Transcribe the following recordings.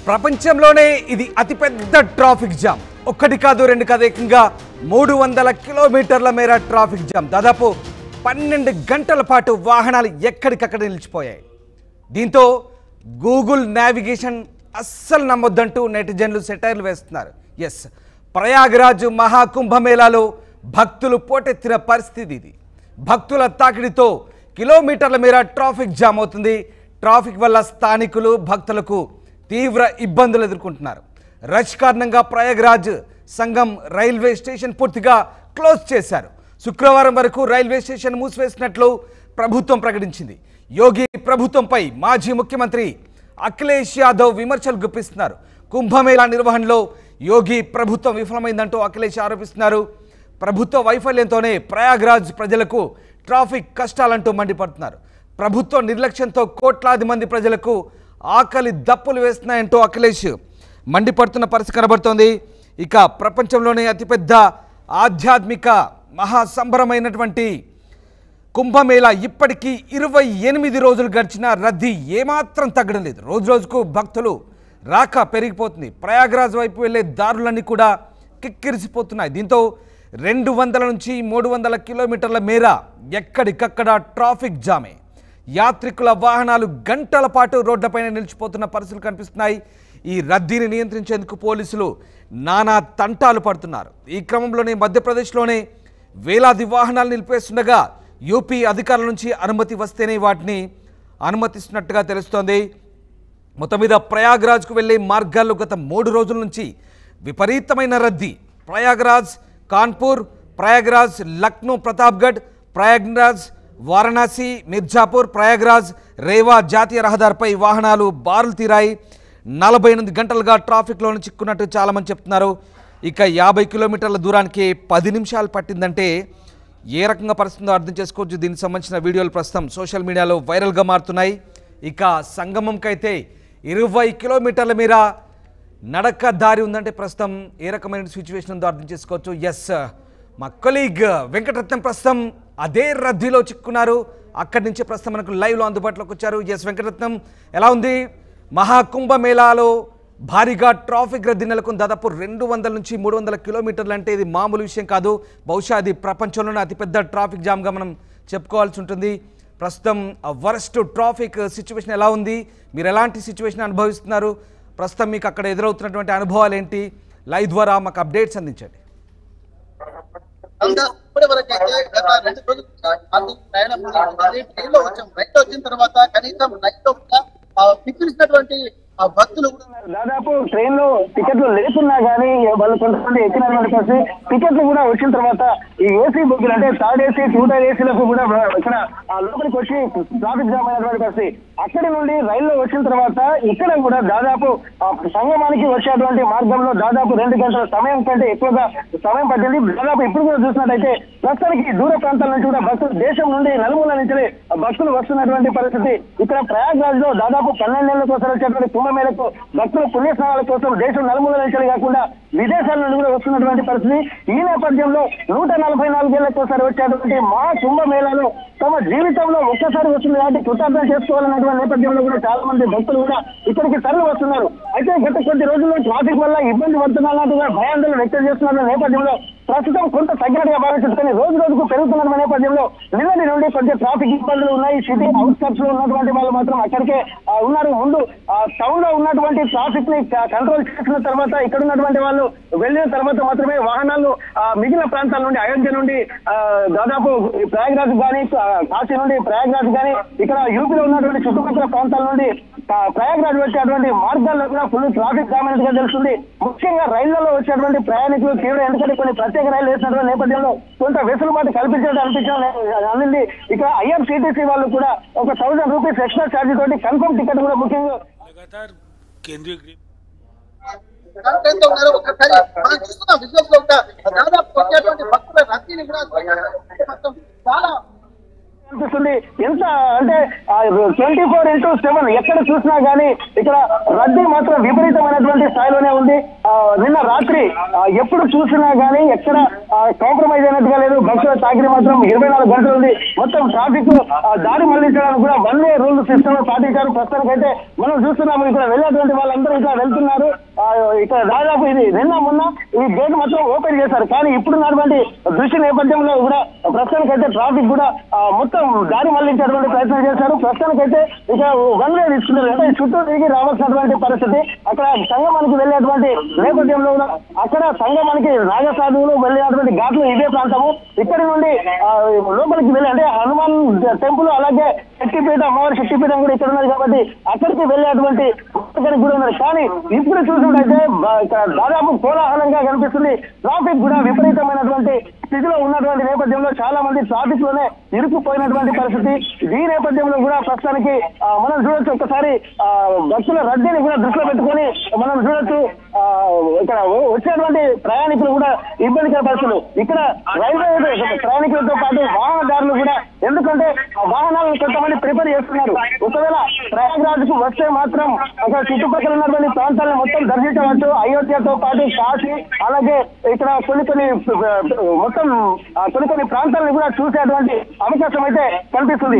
ప్రపంచంలోనే ఇది అతిపెద్ద ట్రాఫిక్ జామ్. ఒక్కటి కాదు రెండు కాదు, ఏకంగా 300 కిలోమీటర్ల మేర ట్రాఫిక్ జామ్. దాదాపు 12 గంటల పాటు వాహనాలు ఎక్కడికక్కడ నిలిచిపోయాయి. దీంతో గూగుల్ నావిగేషన్ అస్సలు నమ్మొద్దంటూ నెటిజన్లు సెటైర్లు వేస్తున్నారు. ఎస్, ప్రయాగరాజ్ మహాకుంభమేళాలో భక్తులు పోటెత్తిన పరిస్థితి ఇది. భక్తుల తాకిడితో కిలోమీటర్ల మేర ట్రాఫిక్ జామ్ అవుతుంది. ట్రాఫిక్ వల్ల స్థానికులు భక్తులకు తీవ్ర ఇబ్బందులు ఎదుర్కొంటున్నారు. రష్ కారణంగా ప్రయాగరాజ్ సంగం రైల్వే స్టేషన్ పూర్తిగా క్లోజ్ చేశారు. శుక్రవారం వరకు రైల్వే స్టేషన్ మూసివేసినట్లు ప్రభుత్వం ప్రకటించింది. యోగి ప్రభుత్వంపై మాజీ ముఖ్యమంత్రి అఖిలేష్ యాదవ్ విమర్శలు గుప్పిస్తున్నారు. కుంభమేళా నిర్వహణలో యోగి ప్రభుత్వం విఫలమైందంటూ అఖిలేష్ ఆరోపిస్తున్నారు. ప్రభుత్వ వైఫల్యంతోనే ప్రయాగరాజ్ ప్రజలకు ట్రాఫిక్ కష్టాలంటూ మండిపడుతున్నారు. ప్రభుత్వ నిర్లక్ష్యంతో కోట్లాది మంది ప్రజలకు ఆకలి దప్పులు వేస్తున్నాయంటూ అఖిలేష్ మండిపడుతున్న పరిస్థితి కనబడుతోంది. ఇక ప్రపంచంలోనే అతిపెద్ద ఆధ్యాత్మిక మహాసంబరమైనటువంటి కుంభమేళా ఇప్పటికీ 28 రోజులు గడిచినా రద్దీ ఏమాత్రం తగ్గడం లేదు. రోజు రోజుకు భక్తులు రాక పెరిగిపోతుంది. ప్రయాగరాజ్ వైపు వెళ్ళే దారులన్నీ కూడా కిక్కిరిసిపోతున్నాయి. దీంతో 200 నుంచి 300 కిలోమీటర్ల మేర ఎక్కడికక్కడ ట్రాఫిక్ జామే. యాత్రికుల వాహనాలు గంటల పాటు రోడ్లపైన నిలిచిపోతున్న పరిస్థితులు కనిపిస్తున్నాయి. ఈ రద్దీని నియంత్రించేందుకు పోలీసులు నానా తంటాలు పడుతున్నారు. ఈ క్రమంలోనే మధ్యప్రదేశ్లోనే వేలాది వాహనాలు నిలిపేస్తుండగా యూపీ అధికారుల నుంచి అనుమతి వస్తేనే వాటిని అనుమతిస్తున్నట్టుగా తెలుస్తోంది. మొత్తం మీద ప్రయాగరాజ్కు వెళ్లే మార్గాల్లో గత 3 రోజుల నుంచి విపరీతమైన రద్దీ. ప్రయాగరాజ్ కాన్పూర్, ప్రయాగరాజ్ లక్నో ప్రతాప్గఢ్, ప్రయాగరాజ్ వారణాసి మిర్జాపూర్, ప్రయాగరాజ్ రేవా జాతీయ రహదారిపై వాహనాలు బారులు తీరాయి. 48 గంటలుగా ట్రాఫిక్లో చిక్కున్నట్టు చాలామంది చెప్తున్నారు. ఇక 50 కిలోమీటర్ల దూరానికి 10 నిమిషాలు పట్టిందంటే ఏ రకంగా పరిస్థితుందో అర్థం చేసుకోవచ్చు. దీనికి సంబంధించిన వీడియోలు ప్రస్తుతం సోషల్ మీడియాలో వైరల్గా మారుతున్నాయి. ఇక సంగమంకైతే 20 కిలోమీటర్ల మేర నడక దారి ఉందంటే ప్రస్తుతం ఏ రకమైన సిచ్యువేషన్ ఉందో అర్థం చేసుకోవచ్చు. ఎస్, మా కొలీగ్ వెంకటరత్నం ప్రస్తుతం అదే రద్దీలో చిక్కున్నారు. అక్కడి నుంచి ప్రస్తుతం మనకు లైవ్లో అందుబాటులోకి వచ్చారు. ఎస్ వెంకటరత్నం, ఎలా ఉంది? మహాకుంభమేళాలో భారీగా ట్రాఫిక్ రద్దీ నెలకొంది. దాదాపు 200 నుంచి 300 కిలోమీటర్లు అంటే ఇది మామూలు విషయం కాదు. బహుశా అది ప్రపంచంలోనే అతిపెద్ద ట్రాఫిక్ జామ్గా మనం చెప్పుకోవాల్సి ఉంటుంది. ప్రస్తుతం వరస్ట్ ట్రాఫిక్ సిచ్యువేషన్ ఎలా ఉంది? మీరు ఎలాంటి సిచ్యువేషన్ అనుభవిస్తున్నారు? ప్రస్తుతం మీకు అక్కడ ఎదురవుతున్నటువంటి అనుభవాలు ఏంటి? లైవ్ ద్వారా మాకు అప్డేట్స్ అందించండి. ఇప్పటి వరకు అయితే గత 2 రోజులు ప్రయాణం ట్రైన్లో వచ్చాం. రైట్ వచ్చిన తర్వాత కనీసం రైట్ లో పిక్కిరిసినటువంటి భక్తులు దాదాపు ట్రైన్ లో టికెట్లు లేకున్నా గానీ వాళ్ళు కొంతమంది ఎక్కినటువంటి పరిస్థితి. టికెట్లు కూడా వచ్చిన తర్వాత ఈ ఏసీ బుక్లు అంటే థర్డ్ ఏసీ, టూటర్ ఏసీలకు కూడా ఇక్కడ లోపలికి వచ్చి ట్రాఫిక్ జామ్ అయినటువంటి పరిస్థితి. అక్కడి నుండి రైల్లో వచ్చిన తర్వాత ఇక్కడ కూడా దాదాపు సంగమానికి వచ్చేటువంటి మార్గంలో దాదాపు 2 గంటల సమయం కంటే ఎక్కువగా సమయం పట్టింది. దాదాపు ఇప్పుడు కూడా చూసినట్టయితే ప్రస్తుతానికి దూర ప్రాంతాల నుంచి కూడా భక్తులు, దేశం నుండి నలుమూల నుంచి భక్తులు వస్తున్నటువంటి పరిస్థితి. ఇక్కడ ప్రయాగ్రాజ్ లో దాదాపు 12 నెలల కోసం వచ్చేటువంటి కుంభమేళకు భక్తుల పుణ్యస్నానాల కోసం దేశం నలుమూల నుంచి కాకుండా విదేశాల నుండి కూడా వస్తున్నటువంటి పరిస్థితి. ఈ నేపథ్యంలో 144 ఏళ్ల ఒకసారి వచ్చేటువంటి మా కుంభమేళాలో తమ జీవితంలో ఒక్కసారి వస్తుంది కాబట్టి కృతార్థం చేసుకోవాలన్నటువంటి నేపథ్యంలో కూడా చాలా మంది భక్తులు కూడా ఇక్కడికి తరలి వస్తున్నారు. అయితే గత కొద్ది రోజుల్లో ట్రాఫిక్ వల్ల ఇబ్బంది పడుతున్నట్టుగా భయాందోళన వ్యక్తం చేస్తున్న నేపథ్యంలో ప్రస్తుతం కొంత తగ్గినట్టుగా భావించవచ్చు. కానీ రోజు రోజుకు పెరుగుతున్న నేపథ్యంలో నిన్నటి నుండి కొంచెం ట్రాఫిక్ ఇబ్బందులు ఉన్నాయి. సిటీ అవుట్స్కట్స్ లో ఉన్నటువంటి వాళ్ళు మాత్రం అక్కడికే ఉన్నారు. ముందు టౌన్ లో ఉన్నటువంటి ట్రాఫిక్ ని కంట్రోల్ చేసిన తర్వాత ఇక్కడ ఉన్నటువంటి వాళ్ళు వెళ్ళిన తర్వాత మాత్రమే వాహనాలు మిగిలిన ప్రాంతాల నుండి, అయోధ్య నుండి దాదాపు ప్రయాగరాజ్ కానీ, కాశీ నుండి ప్రయాగరాజ్ కానీ, ఇక్కడ యూపీలో ఉన్నటువంటి చుట్టుపక్కల ప్రాంతాల నుండి ప్రయాగరాజ్ వచ్చేటువంటి మార్గాల్లో కూడా ఫుల్ ట్రాఫిక్ జామ్ అయినట్టుగా తెలుస్తుంది. ముఖ్యంగా రైళ్లలో వచ్చేటువంటి ప్రయాణికులు తీవ్ర, ఎందుకంటే కొన్ని ప్రత్యేక రైళ్లు వేసినటువంటి నేపథ్యంలో కొంత వెసులుబాటు కల్పించినట్టు అనిపించింది. ఇక ఐఆర్సీటీసీ వాళ్ళు కూడా ఒక 1000 రూపీస్ ఎక్స్ట్రా ఛార్జ్ తోటి కన్ఫర్మ్ టికెట్ కూడా ముఖ్యంగా ఉన్నారు. ఒకసారి మనం చూస్తున్నాం విజువల్స్ లో దాదాపు వచ్చేటువంటి భక్తుల రద్దీని కూడా చాలా అనిపిస్తుంది. ఎంత అంటే 24/7 ఎక్కడ చూసినా గానీ ఇక్కడ రద్దీ మాత్రం విపరీతమైనటువంటి స్థాయిలోనే ఉంది. నిన్న రాత్రి ఎప్పుడు చూసినా గానీ ఎక్కడ కాంప్రమైజ్ అయినట్టుగా లేదు. బస్సుల తాకిడి మాత్రం 24 గంటలు ఉంది. మొత్తం ట్రాఫిక్ దారి మళ్లించడానికి కూడా 1 వే రూల్ సిస్టమ్ పాటించారు. ప్రస్తుతానికైతే మనం చూస్తున్నాము ఇక్కడ వెళ్ళేటువంటి వాళ్ళందరూ ఇక్కడ వెళ్తున్నారు. ఇక్కడ దాదాపు ఇది నిన్న మొన్న ఈ గేట్ మాత్రం ఓపెన్ చేశారు. కానీ ఇప్పుడున్నటువంటి దృష్టి నేపథ్యంలో కూడా ప్రస్తుతానికైతే ట్రాఫిక్ కూడా మొత్తం దారి మళ్లించేటువంటి ప్రయత్నం చేశారు. ప్రస్తుతానికైతే ఇక 1 వే తీసుకున్నారు. అంటే చుట్టూ తిరిగి రావాల్సినటువంటి పరిస్థితి. అక్కడ సంగమానికి వెళ్ళేటువంటి నేపథ్యంలో కూడా అక్కడ సంగమానికి నాగసాధువులు వెళ్ళేటువంటి ఘాట్లు ఇదే ప్రాంతము. ఇక్కడి నుండి లోపలికి వెళ్ళి అంటే హనుమాన్ టెంపుల్ అలాగే శక్తిపీఠ అమ్మవారి శక్తిపీఠం కూడా ఇక్కడ ఉన్నది కాబట్టి అక్కడికి వెళ్ళేటువంటి కూడా ఉన్నారు. కానీ ఇప్పుడు చూసినట్టయితే ఇక్కడ దాదాపు కోలాహలంగా కనిపిస్తుంది. ట్రాఫిక్ కూడా విపరీతమైనటువంటి స్థితిలో ఉన్నటువంటి నేపథ్యంలో చాలా మంది ట్రాఫిక్ లోనే ఇరుక్కుపోయినటువంటి పరిస్థితి. ఈ నేపథ్యంలో కూడా ప్రస్తుతానికి మనం చూడొచ్చు. ఒక్కసారి బస్సుల రద్దీని కూడా దృష్టిలో పెట్టుకొని మనం చూడొచ్చు. ఇక్కడ వచ్చేటువంటి ప్రయాణికులు కూడా ఇబ్బందికర పరిస్థితులు. ఇక్కడ రైల్వే ప్రయాణికులతో పాటు వాహనదారులు కూడా ఎందుకంటే వాహనాలను కొంతమంది ప్రిపేర్ చేస్తున్నారు. ఒకవేళ ప్రయాగ్రాజ్ కు వస్తే మాత్రం అక్కడ చుట్టుపక్కల ఉన్నటువంటి ప్రాంతాలను మొత్తం దర్శించవచ్చు. అయోధ్యతో పాటు కాశీ అలాగే ఇక్కడ కొన్ని ప్రాంతాలను కూడా చూసేటువంటి అవకాశం అయితే కనిపిస్తుంది.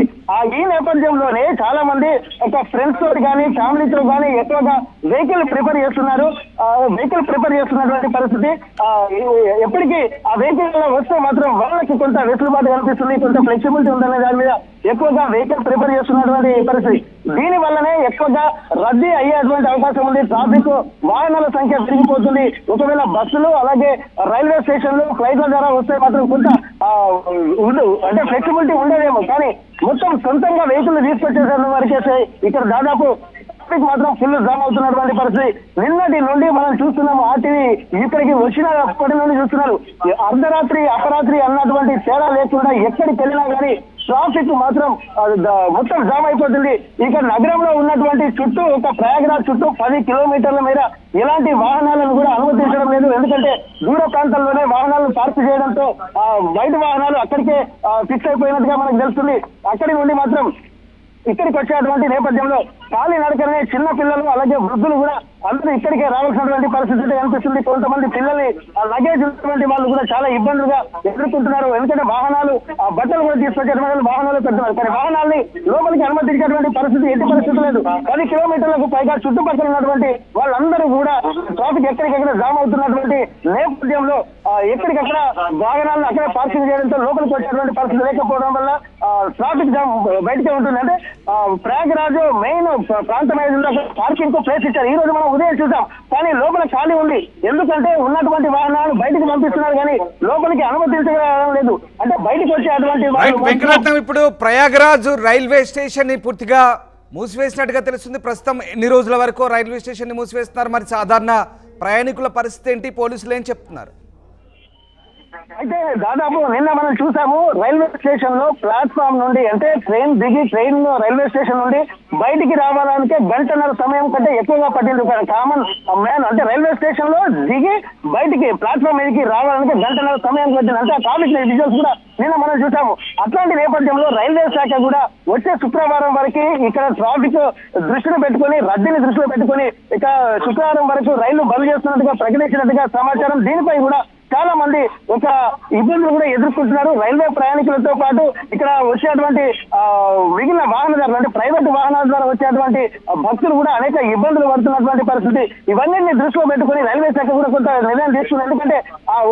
ఈ నేపథ్యంలోనే చాలా మంది ఒక ఫ్రెండ్స్ తోటి కానీ ఫ్యామిలీతో కానీ ఎక్కువగా వెహికల్ ప్రిపేర్ చేస్తున్నటువంటి పరిస్థితి. ఎప్పటికీ ఆ వెహికల్ వస్తే మాత్రం వాళ్ళకి కొంత వెసులుబాటు కనిపిస్తుంది, కొంత ఫ్లెక్సిబిలిటీ ఉందనే దాని మీద ఎక్కువగా వెహికల్ ప్రిపేర్ చేస్తున్నటువంటి పరిస్థితి. దీని వల్లనే ఎక్కువగా రద్దీ అయ్యేటువంటి అవకాశం ఉంది. ట్రాఫిక్ వాహనాల సంఖ్య పెరిగిపోతుంది. ఒకవేళ బస్సులు అలాగే రైల్వే స్టేషన్లు ఫ్లైట్ల ద్వారా వస్తే మాత్రం కొంత అంటే ఫ్లెక్సిబిలిటీ ఉండదేమో. కానీ మొత్తం సొంతంగా వెహికల్ తీసుకొచ్చేసే వరకేసే ఇక్కడ దాదాపు ట్రాఫిక్ మాత్రం ఫుల్ జామ్ అవుతున్నటువంటి పరిస్థితి. నిన్నటి నుండి మనం చూస్తున్నాము. ఆర్టీవీ ఇక్కడికి వచ్చినప్పటి నుండి చూస్తున్నారు. అర్ధరాత్రి అపరాత్రి అన్నటువంటి తేడా లేకుండా ఎక్కడికి వెళ్ళినా కానీ ట్రాఫిక్ మాత్రం మొత్తం జామ్ అయిపోతుంది. ఇక నగరంలో ఉన్నటువంటి చుట్టూ ఒక ప్రయాగరాజ్ చుట్టూ 10 కిలోమీటర్ల మేర ఎలాంటి వాహనాలను కూడా అనుమతించడం లేదు. ఎందుకంటే దూర ప్రాంతాల్లోనే వాహనాలను పార్క్ చేయడంతో బయట వాహనాలు అక్కడికే ఫిక్స్ అయిపోయినట్టుగా మనకు తెలుస్తుంది. అక్కడి నుండి మాత్రం ఇక్కడికి వచ్చేటువంటి నేపథ్యంలో ఖాళీ నడకనే చిన్న పిల్లలు అలాగే వృద్ధులు కూడా అందరూ ఇక్కడికే రావాల్సినటువంటి పరిస్థితి కనిపిస్తుంది. కొంతమంది పిల్లల్ని లగేజ్ ఉన్నటువంటి వాళ్ళు కూడా చాలా ఇబ్బందులుగా ఎదుర్కొంటున్నారు. ఎందుకంటే వాహనాలు బట్టలు కూడా తీసుకొచ్చేటువంటి వాహనాలు పెడుతున్నారు. కానీ వాహనాల్ని లోపలికి అనుమతించేటువంటి పరిస్థితి ఎట్టి పరిస్థితి లేదు. 10 కిలోమీటర్లకు పైగా చుట్టుపక్కల ఉన్నటువంటి వాళ్ళందరూ కూడా ట్రాఫిక్ ఎక్కడికెక్కడ జామ్ అవుతున్నటువంటి నేపథ్యంలో ఎక్కడికక్కడ వాహనాలను అక్కడే పార్కింగ్ చేయడంతో లోపలికి వచ్చేటువంటి పరిస్థితి లేకపోవడం వల్ల ట్రాఫిక్ జామ్ బయటకే ఉంటుంది. అంటే ప్రయాగరాజ్ మెయిన్ ప్రాంతం ఏదైనా పార్కింగ్ కు ప్లేస్ ఇచ్చారు. ఈ రోజు మనం ఉదయం చూసాం. కానీ లోపల ఖాళీ ఉంది. ఎందుకంటే ఉన్నటువంటి వాహనాలు బయటకు పంపిస్తున్నారు కానీ లోపలికి అనుమతించడం లేదు. అంటే బయటకు వచ్చేటువంటి వెంకటరత్నం ఇప్పుడు ప్రయాగరాజ్ రైల్వే స్టేషన్ ని పూర్తిగా మూసివేసినట్టుగా తెలుస్తుంది. ప్రస్తుతం ఎన్ని రోజుల వరకు రైల్వే స్టేషన్ ని మూసివేస్తున్నారు? మరి సాధారణ ప్రయాణికుల పరిస్థితి ఏంటి? పోలీసులు ఏం చెప్తున్నారు? అయితే దాదాపు నిన్న మనం చూసాము. రైల్వే స్టేషన్ లో ప్లాట్ఫామ్ నుండి అంటే ట్రైన్ దిగి ట్రైన్ రైల్వే స్టేషన్ నుండి బయటికి రావడానికి 1.5 గంటల సమయం కంటే ఎక్కువగా పట్టింది. కామన్ మ్యాన్ అంటే రైల్వే స్టేషన్ లో దిగి బయటికి ప్లాట్ఫామ్ మీదకి రావడానికి 1.5 గంటల సమయం పట్టింది. అంటే ట్రాఫిక్ విజువల్స్ కూడా నిన్న మనం చూసాము. అట్లాంటి నేపథ్యంలో రైల్వే శాఖ కూడా వచ్చే శుక్రవారం వరకు ఇక్కడ ట్రాఫిక్ దృష్టిలో పెట్టుకుని రద్దీని దృష్టిలో పెట్టుకుని ఇక శుక్రవారం వరకు రైళ్లు బంద్ చేస్తున్నట్టుగా ప్రకటించినట్టుగా సమాచారం. దీనిపై కూడా చాలా మంది ఒక ఇబ్బందులు కూడా ఎదుర్కొంటున్నారు. రైల్వే ప్రయాణికులతో పాటు ఇక్కడ వచ్చేటువంటి మిగిలిన వాహనదారులు అంటే ప్రైవేట్ వాహనాల ద్వారా వచ్చేటువంటి భక్తులు కూడా అనేక ఇబ్బందులు పడుతున్నటువంటి పరిస్థితి. ఇవన్నీ దృష్టిలో పెట్టుకుని రైల్వే శాఖ కూడా కొంత నిర్ణయం తీసుకుంది. ఎందుకంటే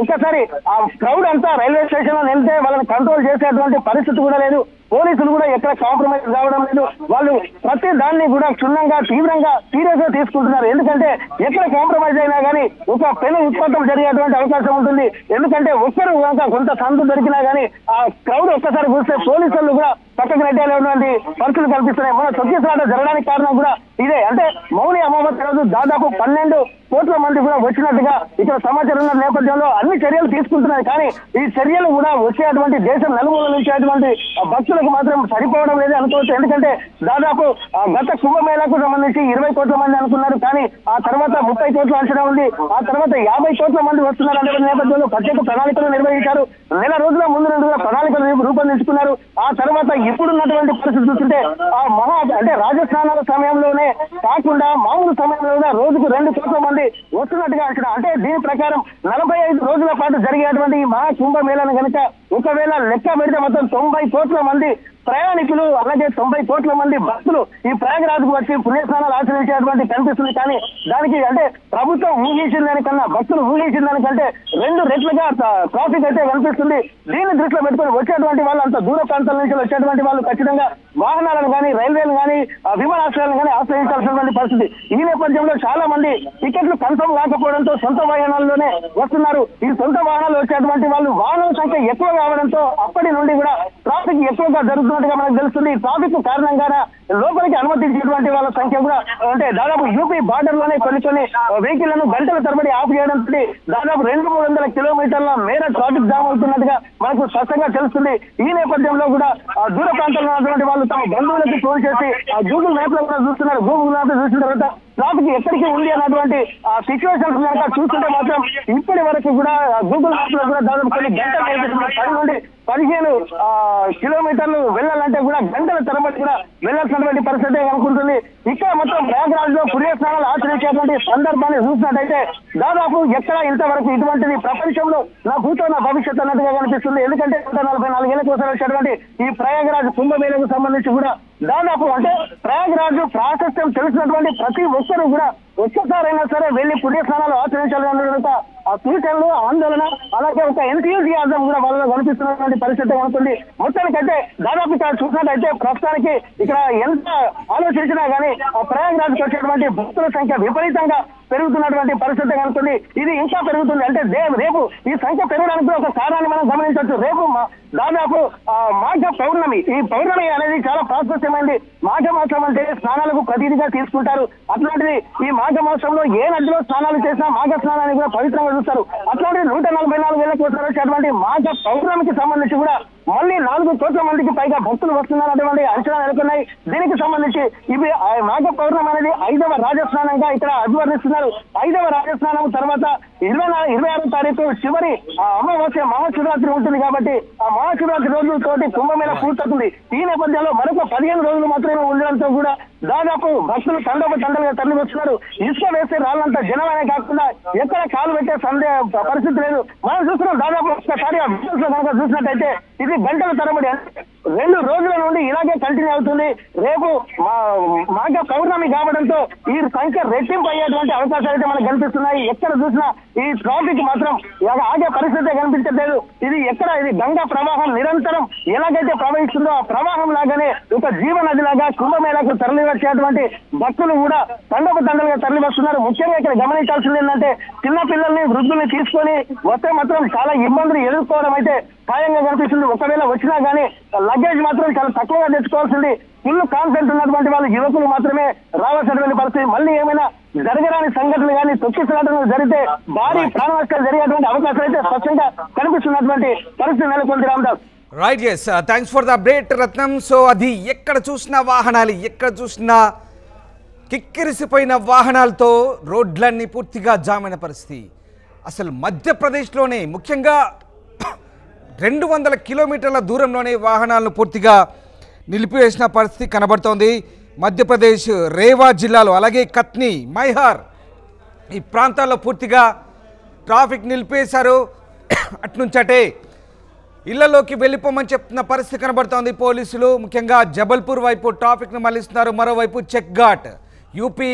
ఒక్కసారి ఆ క్రౌడ్ అంతా రైల్వే స్టేషన్ లో వెళ్తే వాళ్ళని కంట్రోల్ చేసేటువంటి పరిస్థితి కూడా లేదు. పోలీసులు కూడా ఎక్కడ కాంప్రమైజ్ కావడం లేదు. వాళ్ళు ప్రతి దాన్ని కూడా క్షుణ్ణంగా తీవ్రంగా సీరియస్ గా తీసుకుంటున్నారు. ఎందుకంటే ఎక్కడ కాంప్రమైజ్ అయినా కానీ ఒక పెను ఉత్పత్తం జరిగేటువంటి అవకాశం ఉంటుంది. ఎందుకంటే ఒక్కరు కొంత సందు దొరికినా కానీ ఆ క్రౌడ్ ఒక్కసారి చూస్తే పోలీసులు కూడా పక్కకు నెట్టేటువంటి పరిస్థితులు కల్పిస్తున్నాయి. మన తొక్కిసలాట జరగడానికి కారణం కూడా ఇదే. అంటే మౌని అమావాస్య రోజు దాదాపు 12 కోట్ల మంది కూడా వచ్చినట్టుగా ఇక్కడ సమాచారం ఉన్న నేపథ్యంలో అన్ని చర్యలు తీసుకుంటున్నారు. కానీ ఈ చర్యలు కూడా వచ్చేటువంటి దేశం నలుమూల నుంచేటువంటి భక్తులకు మాత్రం సరిపోవడం లేదు అనుకోవచ్చు. ఎందుకంటే దాదాపు గత కుంభమేళాకు సంబంధించి 20 కోట్ల మంది అనుకున్నారు. కానీ ఆ తర్వాత 30 కోట్ల అంచనా ఉంది. ఆ తర్వాత 50 కోట్ల మంది వస్తున్నారు అనే నేపథ్యంలో ప్రత్యేక ప్రణాళికలు నిర్వహించారు. నెల రోజుల ముందు నుండి ప్రణాళికలు రూపొందించుకున్నారు. ఆ తర్వాత తర్వాత ఇప్పుడున్నటువంటి పరిస్థితి చూస్తుంటే ఆ అంటే రాజస్నానాల సమయంలోనే కాకుండా మామూలు సమయంలో రోజుకు 2 కోట్ల మంది వస్తున్నట్టుగా అంచనా. అంటే దీని ప్రకారం 45 రోజుల పాటు జరిగేటువంటి ఈ మహా కుంభమేళను కనుక ఒకవేళ లెక్క పెడితే మొత్తం 90 కోట్ల మంది ప్రయాణికులు అలాగే 90 కోట్ల మంది భక్తులు ఈ ప్రయాగరాజ్కు వచ్చి పుణ్యస్నానాలు ఆచరించేటువంటి కనిపిస్తుంది. కానీ దానికి అంటే ప్రభుత్వం ఊహించిన దానికన్నా భక్తులు ఊహించిన దానికంటే 2 రెట్లుగా ట్రాఫిక్ అయితే కనిపిస్తుంది. దీన్ని దృష్టిలో పెట్టుకుని వచ్చేటువంటి వాళ్ళు అంత దూర ప్రాంతాల నుంచి వచ్చేటువంటి వాళ్ళు ఖచ్చితంగా వాహనాలను కానీ రైల్వేలు కానీ విమానాశ్రయాలను కానీ ఆశ్రయించాల్సినటువంటి పరిస్థితి. ఈ నేపథ్యంలో చాలా మంది టికెట్లు కన్ఫర్మ్ కాకపోవడంతో సొంత వాహనాల్లోనే వస్తున్నారు. ఈ సొంత వాహనాలు వచ్చేటువంటి వాళ్ళు వాహనాల సంఖ్య ఎక్కువ కావడంతో అప్పటి నుండి కూడా ట్రాఫిక్ ఎక్కువగా జరుగుతున్నట్టుగా మనకు తెలుస్తుంది. ఈ ట్రాఫిక్ కారణంగానే లోపలికి అనుమతించేటువంటి వాళ్ళ సంఖ్య కూడా అంటే దాదాపు యూపీ బార్డర్ లోనే కొన్ని వెహికల్లను గంటల తరబడి ఆఫ్ చేయడంతో దాదాపు 200-300 కిలోమీటర్ల మేర ట్రాఫిక్ జామ్ అవుతున్నట్టుగా మనకు స్పష్టంగా తెలుస్తుంది. ఈ నేపథ్యంలో కూడా దూర ప్రాంతాల్లో ఉన్నటువంటి వాళ్ళు తమ బంధువులకు ఫోన్ చేసి గూగుల్ మ్యాప్ లో కూడా చూస్తున్నారు. గూగుల్ మ్యాప్ లో చూసిన తర్వాత ట్రాఫిక్ ఎక్కడికి ఉంది అన్నటువంటి సిచ్యువేషన్ కనుక చూస్తుంటే మాత్రం ఇప్పటి వరకు కూడా గూగుల్ మ్యాప్ లో కూడా దాదాపు కొన్ని గంటల 10 నుండి 15 కిలోమీటర్లు వెళ్ళాలంటే కూడా గంటల తరబడి కూడా వెళ్లాల్సినటువంటి పరిస్థితి కనుకుంటుంది. ఇక్కడ మొత్తం ప్రయాగరాజ్ లో పుణ్యస్నానాలు ఆచరించేటువంటి సందర్భాన్ని చూసినట్టయితే దాదాపు ఎక్కడ ఇంతవరకు ఇటువంటిది ప్రపంచంలో నా భూతో నా భవిష్యత్ అన్నట్టుగా కనిపిస్తుంది. ఎందుకంటే 144 ఏళ్ల కోసం వచ్చేటువంటి ఈ ప్రయాగరాజ్ కుంభమేళకు సంబంధించి కూడా దాదాపు అంటే ప్రయాగరాజ్ ప్రాశస్త్యం తెలిసినటువంటి ప్రతి ఒక్కరూ కూడా ఒక్కసారైనా సరే వెళ్లి పుణ్యస్నానాలు ఆచరించాలన్న ఆ సూచనలు ఆందోళన అలాగే ఒక ఎంతూజియాజం కూడా వాళ్ళలో కనిపిస్తున్నటువంటి పరిస్థితి ఉంటుంది. మొత్తానికైతే దాదాపు ఇక్కడ చూసినట్టయితే ప్రస్తుతానికి ఇక్కడ ఎంత ఆలోచించినా గానీ ఆ ప్రయాగరాజ్కి వచ్చేటువంటి భక్తుల సంఖ్య విపరీతంగా పెరుగుతున్నటువంటి పరిస్థితి కనుకుంది. ఇది ఇంకా పెరుగుతుంది. అంటే రేపు ఈ సంఖ్య పెరగడానికి ఒక కారణాన్ని మనం గమనించవచ్చు. రేపు దాదాపు మాఘ పౌర్ణమి. ఈ పౌర్ణమి అనేది చాలా ప్రాశస్త్యమైంది. మాఘ మాసం అంటే స్నానాలకు ప్రతినిధిగా తీసుకుంటారు. అట్లాంటిది ఈ మాఘ మాసంలో ఏ నదిలో స్నానాలు చేసినా మాఘ స్నానాన్ని కూడా పవిత్రంగా చూస్తారు. అట్లాంటిది 144 ఏళ్ల కోసం వచ్చేటువంటి మాఘ పౌర్ణమికి సంబంధించి కూడా మళ్ళీ 4 కోట్ల మందికి పైగా భక్తులు వస్తున్నారనేటువంటి అంచనా నెలకొన్నాయి. దీనికి సంబంధించి ఇవి మాఘ పౌర్ణమి అనేది 5వ రాజస్నానంగా ఇక్కడ అభివర్ణిస్తున్నారు. 5వ రాజస్నానం తర్వాత 26వ తారీఖు చివరి అమావాస్య మహాశివరాత్రి ఉంటుంది. కాబట్టి ఆ మహాశివరాత్రి రోజులతోటి కుంభమేళ పూర్తవుతుంది. ఈ నేపథ్యంలో మరొక 15 రోజులు మాత్రమే ఉండడంతో కూడా దాదాపు భక్తులు తండలుగా తరలి వస్తున్నారు. ఇసుక వేస్తే రాళ్ళంతా జనమనే కాకుండా ఎక్కడ కాలు పెట్టే పరిస్థితి లేదు. మనం చూస్తున్నాం. దాదాపు ఒక్కసారి ఆ వీడియోస్ లో కనుక చూసినట్టయితే ఇది గంటల తరబడి 2 రోజుల నుండి ఇలాగే కంటిన్యూ అవుతుంది. రేపు మాఘ పౌర్ణమి కావడంతో ఈ సంఖ్య రెట్టింపు అయ్యేటువంటి అవకాశాలు అయితే మనకు కనిపిస్తున్నాయి. ఎక్కడ చూసినా ఈ ట్రాఫిక్ మాత్రం ఆగే పరిస్థితి కనిపించట్లేదు. ఇది గంగా ప్రవాహం నిరంతరం ఎలాగైతే ప్రవహిస్తుందో ఆ ప్రవాహం లాగానే ఒక జీవనది లాగా కుంభమేళకు తరలి వచ్చేటువంటి భక్తులు కూడా తండలుగా తరలి వస్తున్నారు. ముఖ్యంగా ఇక్కడ గమనించాల్సింది ఏంటంటే చిన్న పిల్లల్ని వృద్ధుల్ని తీసుకొని వస్తే మాత్రం చాలా ఇబ్బందులు ఎదుర్కోవడం అయితే ఖాయంగా కనిపిస్తుంది. ఒకవేళ వచ్చినా గానీ లగేజ్ మాత్రం చాలా తక్కువగా తెచ్చుకోవాల్సింది. ఫుల్ కాన్ఫిడెంట్ ఉన్నటువంటి వాళ్ళు యువకులు మాత్రమే రావాల్సినటువంటి పరిస్థితి. మళ్ళీ ఏమైనా జరగరాని సంఘటనలు కానీ తొక్కిసలాటలు జరిగితే భారీ ప్రాణ నష్టాలు జరిగేటువంటి అవకాశం అయితే స్పష్టంగా కనిపిస్తున్నటువంటి పరిస్థితి నెలకొంది. Ramdas right, yes, thanks for the update Ratnam. So అది ఎక్కడ చూసినా వాహనాలు, ఎక్కడ చూసినా కిక్కిరిసిపోయిన వాహనాలతో రోడ్లన్నీ పూర్తిగా జామ్ అయిన పరిస్థితి. అసలు మధ్యప్రదేశ్లోనే ముఖ్యంగా 200 కిలోమీటర్ల దూరంలోనే వాహనాలను పూర్తిగా నిలిపివేసిన పరిస్థితి కనబడుతోంది. మధ్యప్రదేశ్ రేవా జిల్లాలో అలాగే కత్ని, మైహార్ ఈ ప్రాంతాల్లో పూర్తిగా ట్రాఫిక్ నిలిపేశారు. అట్నుంచటే ఇళ్లలోకి వెళ్ళిపోమని చెప్తున్న పరిస్థితి కనబడుతోంది. పోలీసులు ముఖ్యంగా జబల్పూర్ వైపు ట్రాఫిక్ను మళ్లిస్తున్నారు. మరోవైపు చెక్ ఘాట్, యూపీ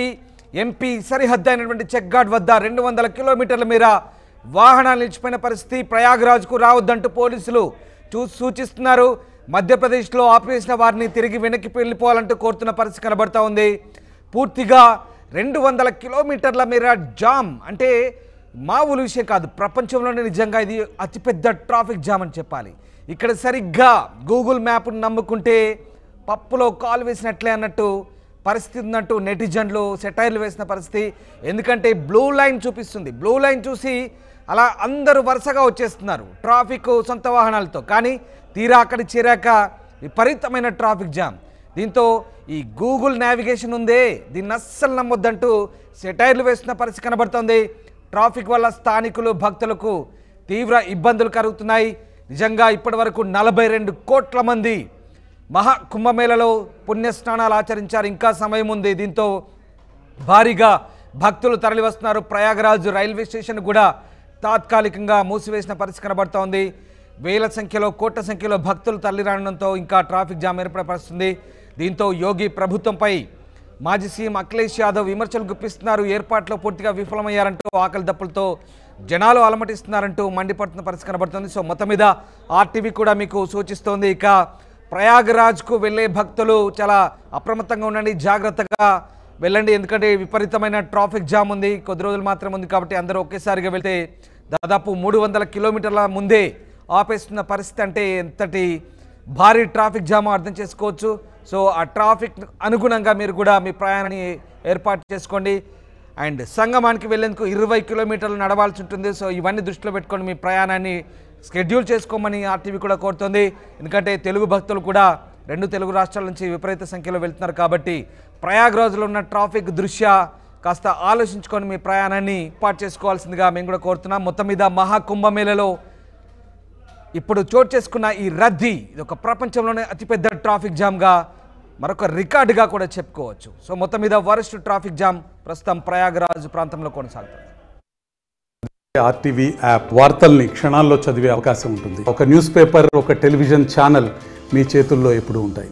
ఎంపీ సరిహద్దు అయినటువంటి చెక్ ఘాట్ వద్ద 200 కిలోమీటర్ల మేర వాహనాలు నిలిచిపోయిన పరిస్థితి. ప్రయాగ్రాజ్కు రావద్దంటూ పోలీసులు సూచిస్తున్నారు. మధ్యప్రదేశ్లో ఆపేసిన వారిని తిరిగి వెనక్కి వెళ్ళిపోవాలంటూ కోరుతున్న పరిస్థితి కనబడుతూ ఉంది. పూర్తిగా 200 కిలోమీటర్ల మేర జామ్ అంటే మామూలు విషయం కాదు. ప్రపంచంలోనే నిజంగా ఇది అతిపెద్ద ట్రాఫిక్ జామ్ అని చెప్పాలి. ఇక్కడ సరిగ్గా గూగుల్ మ్యాప్ను నమ్ముకుంటే పప్పులో కాలు వేసినట్లే అన్నట్టు పరిస్థితి ఉన్నట్టు నెటిజన్లు సెటైర్లు వేసిన పరిస్థితి. ఎందుకంటే బ్లూ లైన్ చూపిస్తుంది. బ్లూ లైన్ చూసి అలా అందరూ వరుసగా వచ్చేస్తున్నారు ట్రాఫిక్ సొంత వాహనాలతో. కానీ తీరా అక్కడ చేరాక విపరీతమైన ట్రాఫిక్ జామ్. దీంతో ఈ గూగుల్ నావిగేషన్ ఉందే దీన్ని అస్సలు నమ్మొద్దంటూ సెటైర్లు వేస్తున్న పరిస్థితి కనబడుతుంది. ట్రాఫిక్ వల్ల స్థానికులు భక్తులకు తీవ్ర ఇబ్బందులు కలుగుతున్నాయి. నిజంగా ఇప్పటి వరకు 42 కోట్ల మంది మహా కుంభమేళలో పుణ్యస్నానాలు ఆచరించారు. ఇంకా సమయం ఉంది. దీంతో భారీగా భక్తులు తరలి వస్తున్నారు. ప్రయాగరాజ్ రైల్వే స్టేషన్ కూడా తాత్కాలికంగా మూసివేసిన పరిస్థితి కనబడుతోంది. వేల సంఖ్యలో కోట్ల సంఖ్యలో భక్తులు తరలి రావడంతో ఇంకా ట్రాఫిక్ జామ్ ఏర్పడుతుంది. దీంతో యోగి ప్రభుత్వంపై మాజీ సీఎం అఖిలేష్ యాదవ్ విమర్శలు గుప్పిస్తున్నారు. ఏర్పాట్లో పూర్తిగా విఫలమయ్యారంటూ ఆకలి దప్పులతో జనాలు అలమటిస్తున్నారంటూ మండిపడుతున్న పరిస్థితి కనబడుతుంది. సో మొత్తం మీద ఆర్టీవీ కూడా మీకు సూచిస్తోంది. ఇక ప్రయాగరాజ్కు వెళ్ళే భక్తులు చాలా అప్రమత్తంగా ఉండండి, జాగ్రత్తగా వెళ్ళండి. ఎందుకంటే విపరీతమైన ట్రాఫిక్ జామ్ ఉంది. కొద్ది రోజులు మాత్రం ఉంది కాబట్టి అందరూ ఒకేసారిగా వెళ్తే దాదాపు 300 కిలోమీటర్ల ముందే ఆపేస్తున్న పరిస్థితి అంటే ఎంతటి భారీ ట్రాఫిక్ జామ్ అర్థం చేసుకోవచ్చు. సో ఆ ట్రాఫిక్ అనుగుణంగా మీరు కూడా మీ ప్రయాణాన్ని ఏర్పాటు చేసుకోండి. అండ్ సంగమానికి వెళ్ళేందుకు 20 కిలోమీటర్లు నడవాల్సి ఉంటుంది. సో ఇవన్నీ దృష్టిలో పెట్టుకొని మీ ప్రయాణాన్ని షెడ్యూల్ చేసుకోమని ఆర్టీవీ కూడా కోరుతోంది. ఎందుకంటే తెలుగు భక్తులు కూడా 2 తెలుగు రాష్ట్రాల నుంచి విపరీత సంఖ్యలో వెళ్తున్నారు కాబట్టి ప్రయాగ్రాజ్లో ఉన్న ట్రాఫిక్ దృష్ట్యా కాస్త ఆలోచించుకొని మీ ప్రయాణాన్ని ఏర్పాటు చేసుకోవాల్సిందిగా మేము కూడా కోరుతున్నాం. మొత్తం మీద మహాకుంభమేళలో ఇప్పుడు చోటు చేసుకున్న ఈ రద్దీ ఇది ఒక ప్రపంచంలోనే అతిపెద్ద ట్రాఫిక్ జామ్గా మరొక రికార్డుగా కూడా చెప్పుకోవచ్చు. సో మొత్తం మీద వరస్ట్ ట్రాఫిక్ జామ్ ప్రస్తుతం ప్రయాగరాజ్ ప్రాంతంలో కొనసాగుతుంది. ఆర్టీవీ యాప్ వార్తల్ని క్షణాల్లో చదివే అవకాశం ఉంటుంది. ఒక న్యూస్ పేపర్, ఒక టెలివిజన్ ఛానల్ మీ చేతుల్లో ఎప్పుడూ ఉంటాయి.